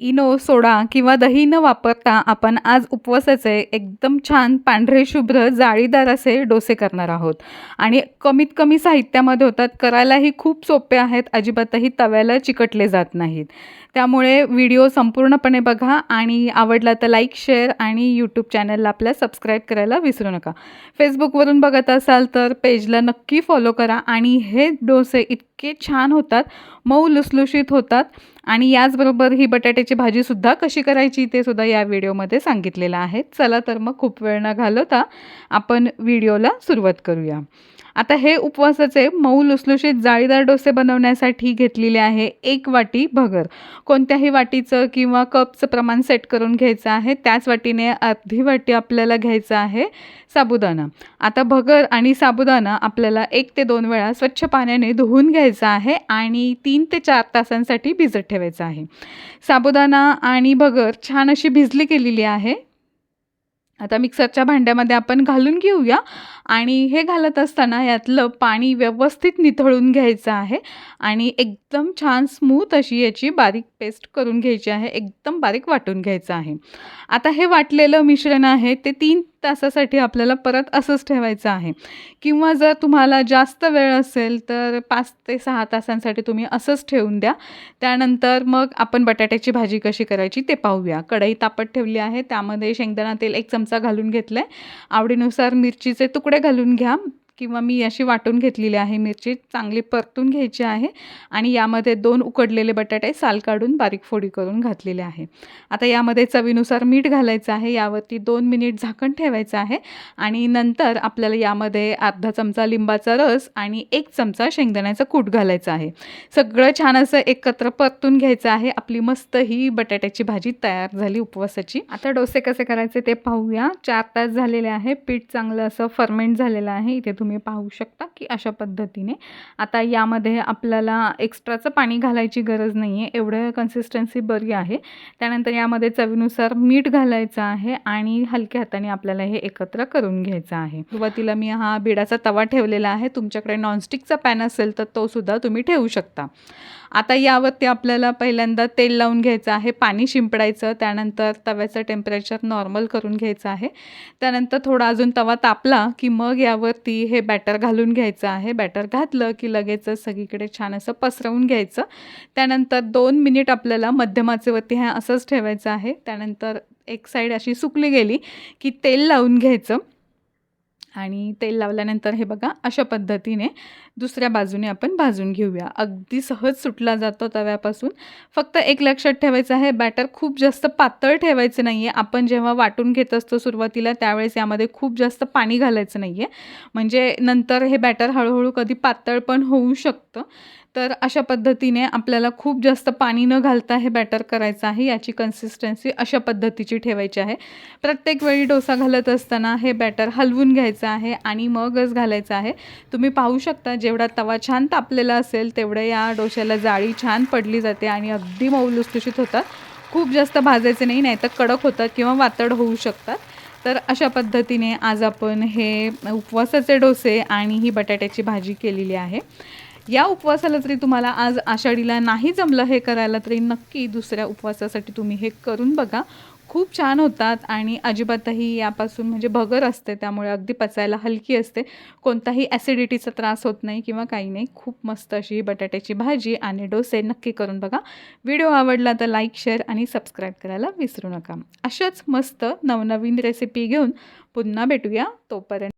Eno, सोडा किंवा दही न वापरता आपण आज उपवासाचे एकदम छान पांढरे शुभ्र जाळीदार असे डोसे करणार आहोत. आणि कमीत कमी साहित्यामध्ये होतात, करायलाही खूप सोपे आहेत, अजिबातही तव्याला चिकटले जात नाहीत. त्यामुळे व्हिडिओ संपूर्णपणे बघा आणि आवडला तर लाईक, शेअर आणि यूट्यूब चॅनलला आपल्या सबस्क्राईब करायला विसरू नका. फेसबुकवरून बघत असाल तर पेजला नक्की फॉलो करा. आणि हे डोसे इतके छान होतात, मऊ लुसलुशीत होतात. आणि याचबरोबर ही बटाट्याची भाजीसुद्धा कशी करायची ते सुद्धा या व्हिडिओमध्ये सांगितलेलं आहे. चला तर मग खूप वेळ न घालवता आपण व्हिडिओला सुरुवात करूया. आता हे उपवासाचे मऊ लुसलुशीत जाळीदार डोसे बनवण्यासाठी घेतलेले आहे 1 वाटी भगर. कोणत्याही वाटीचं किंवा कपचं प्रमाण सेट करून घ्यायचं आहे. त्याच वाटीने अर्धी वाटी आपल्याला घ्यायचं आहे साबुदाणा. आता भगर आणि साबुदाणा आपल्याला 1 ते 2 वेळा स्वच्छ पाण्याने धुवून घ्यायचा आहे आणि 3 ते 4 तासांसाठी भिजत ठेवायचं आहे. साबुदाणा आणि भगर छान अशी भिजली गेलेली आहे. आता मिक्सरच्या भांड्यामध्ये आपण घालून घेऊया. आणि हे घालत असताना यातलं पाणी व्यवस्थित निथळून घ्यायचं आहे आणि एकदम छान स्मूथ अशी याची बारीक पेस्ट करून घ्यायची आहे. एकदम बारीक वाटून घ्यायचं आहे. आता हे वाटलेलं मिश्रण आहे ते 3 तासासाठी आपल्याला परत असंच ठेवायचं आहे. किंवा जर तुम्हाला जास्त वेळ असेल तर 5 ते 6 तासांसाठी तुम्ही असंच ठेवून द्या. त्यानंतर मग आपण बटाट्याची भाजी कशी करायची ते पाहूया. कढई तापत ठेवली आहे, त्यामध्ये शेंगदाणा तेल 1 चमचा घालून घेतलं आहे. आवडीनुसार मिरचीचे तुकडे घालून घ्या किंवा मी अशी वाटून घेतलेली आहे मिरची. चांगली परतून घ्यायची आहे आणि यामध्ये 2 उकडलेले बटाटे साल काढून बारीक फोडी करून घातलेले आहे. आता यामध्ये चवीनुसार मीठ घालायचं आहे. यावरती 2 मिनिट झाकण ठेवायचं आहे आणि नंतर आपल्याला यामध्ये अर्धा चमचा लिंबाचा रस आणि 1 चमचा शेंगदाण्याचं कूट घालायचं आहे. सगळं छान असं एकत्र परतून घ्यायचं आहे. आपली मस्त ही बटाट्याची भाजी तयार झाली उपवासाची. आता डोसे कसे करायचे ते पाहूया. 4 तास झालेले आहे. पीठ चांगलं असं फर्मेंट झालेलं आहे. इथे तुम्ही पाहू शकता की अशा पद्धतीने. आता यामध्ये आपल्याला एक्स्ट्राचं पाणी घालायची गरज नाही आहे, एवढं कन्सिस्टन्सी बरी आहे. त्यानंतर यामध्ये चवीनुसार मीठ घालायचं आहे आणि हलक्या हाताने आपल्याला हे एकत्र करून घ्यायचं आहे. सुरुवातीला मी हा बिडाचा तवा ठेवलेला आहे. तुमच्याकडे नॉनस्टिकचा पॅन असेल तर तो सुद्धा तुम्ही ठेवू शकता. आता यावरती आपल्याला पहिल्यांदा तेल लावून घ्यायचं आहे, पाणी शिंपडायचं. त्यानंतर तव्याचं टेम्परेचर नॉर्मल करून घ्यायचं आहे. त्यानंतर थोडा अजून तवा तापला की मग यावरती हे बॅटर घालून घ्यायचं आहे. बॅटर घातलं की लगेचच सगळीकडे छान असं पसरवून घ्यायचं. त्यानंतर 2 मिनिट आपल्याला मध्यम आचेवरती हे असंच ठेवायचं आहे. त्यानंतर एक साईड अशी सुकली गेली की तेल लावून घ्यायचं आणि तेल लावल्यानंतर हे बघा अशा पद्धतीने दुसऱ्या बाजूने आपण भाजून घेऊया. अगदी सहज सुटला जातो तव्यापासून. फक्त एक लक्षात ठेवायचं आहे, बॅटर खूप जास्त पातळ ठेवायचं नाही आहे. आपण जेव्हा वाटून घेत असतो सुरुवातीला त्यावेळेस यामध्ये खूप जास्त पाणी घालायचं नाही आहे, म्हणजे नंतर हे बॅटर हळूहळू कधी पातळ पण होऊ शकतं. तर अशा पद्धतीने आपल्याला खूप जास्त पाणी न घालता हे बॅटर करायचं आहे. याची कन्सिस्टन्सी अशा पद्धतीची ठेवायची आहे. प्रत्येक वेळी डोसा घालत असताना हे बॅटर हलवून घ्यायचं आहे आणि मगच घालायचं आहे. तुम्ही पाहू शकता जेवढा तवा छान तापलेला असेल तेवढं या डोश्याला जाळी छान पडली जाते आणि अगदी मऊ लुसलुशीत होतात. खूप जास्त भाजायचे नाही, नाहीतर कडक होतात किंवा वातड होऊ शकतात. तर अशा पद्धतीने आज आपण हे उपवासाचे डोसे आणि ही बटाट्याची भाजी केलेली आहे. या उपवासाला जरी तुम्हाला आज आषाढीला नाही जमलं हे करायला तरी नक्की दुसऱ्या उपवासासाठी तुम्ही हे करून बघा. खूप छान होतात आणि अजिबातही यापासून म्हणजे भगर असते त्यामुळे अगदी पचायला हलकी असते. कोणताही ॲसिडिटीचा त्रास होत नाही किंवा काही नाही. खूप मस्त अशी बटाट्याची भाजी आणि डोसे नक्की करून बघा. व्हिडिओ आवडला तर लाईक, शेअर आणि सबस्क्राईब करायला विसरू नका. अशाच मस्त नवनवीन रेसिपी घेऊन पुन्हा भेटूया. तोपर्यंत